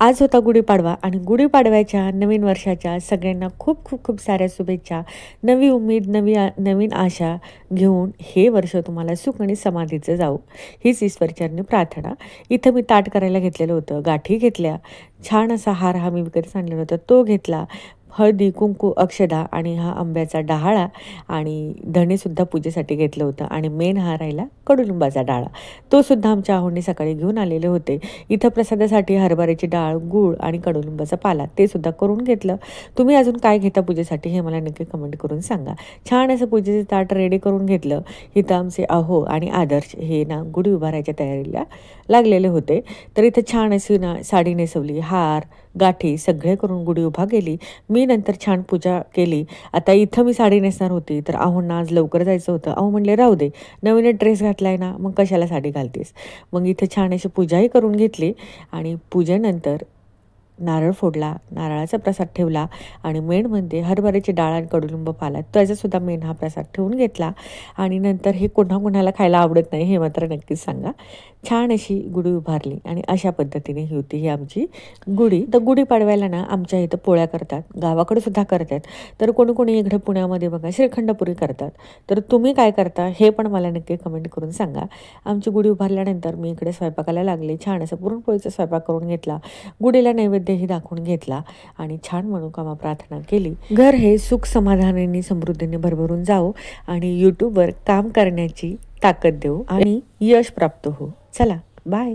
आज होता गुढीपाडवा आणि गुढीपाडव्याच्या नवीन वर्षाच्या सगळ्यांना खूप खूप खूप साऱ्या शुभेच्छा. नवी उमेद, नवीन आशा घेऊन हे वर्ष तुम्हाला सुख आणि समाधीचं जावो, हीच ईश्वरचरणी प्रार्थना. इथं मी ताट करायला घेतलेलं होतं, गाठी घेतल्या, छान असा हार हा मी विकत आणलेला होता तो घेतला, हळदी, कुंकू, अक्षदा आणि हा आंब्याचा डहाळा आणि धणेसुद्धा पूजेसाठी घेतलं होतं आणि मेन हा राहिला कडुलिंबाचा डहाळा. तो सुद्धा आमच्या आहोंनी सकाळी घेऊन आलेले होते. इथं प्रसादासाठी हरभऱ्याची डाळ, गूळ आणि कडुलिंबाचा पाला ते सुद्धा करून घेतलं. तुम्ही अजून काय घेता पूजेसाठी हे मला नक्की कमेंट करून सांगा. छान असं पूजेचं ताट रेडी करून घेतलं. इथं आमचे अहो आणि आदर्श हे ना गुढी उभारायच्या तयारीला लागलेले होते. तर इथं छान अशी ना साडी नेसवली, हार, गाठी सगळे करून गुढी उभा केली. मी नंतर छान पूजा केली. आता इथं मी साडी नेसणार होती, तर अहोंना आज लवकर जायचं होतं. अहो म्हणले, "राहू दे, नवीनच ड्रेस घातलाय ना, मग कशाला साडी घालतेस?" मग इथे छान अशी पूजाही करून घेतली आणि पूजेनंतर नारळ फोडला, नारळाचा प्रसाद ठेवला आणि मेण म्हणजे हरभऱ्याची डाळ आणि कडुलिंब पाला त्याचासुद्धा मेण हा प्रसाद ठेवून घेतला आणि नंतर हे कोणाकोणाला खायला आवडत नाही हे मात्र नक्कीच सांगा. छान अशी गुढी उभारली आणि अशा पद्धतीने ही होती ही आमची गुढी. तर गुढीपाडव्याला ना आमच्या इथं पोळ्या करतात, गावाकडे सुद्धा करतात. तर कोणी कोणी इकडे पुण्यामध्ये बघा श्रीखंडपुरी करतात. तर तुम्ही काय करता हे पण मला नक्की कमेंट करून सांगा. आमची गुढी उभारल्यानंतर मी इकडे स्वयंपाकाला लागले. छान असं पुरणपोळीचा स्वयंपाक करून घेतला. गुढीला नैवेद्यही दाखवून घेतला आणि छान मनोकामना प्रार्थना केली. घर हे सुख समाधानाने समृद्धीने भरभरून जावो आणि यूट्यूबवर काम करण्याची ताकद देऊ आणि यश प्राप्त हो. चला, बाय.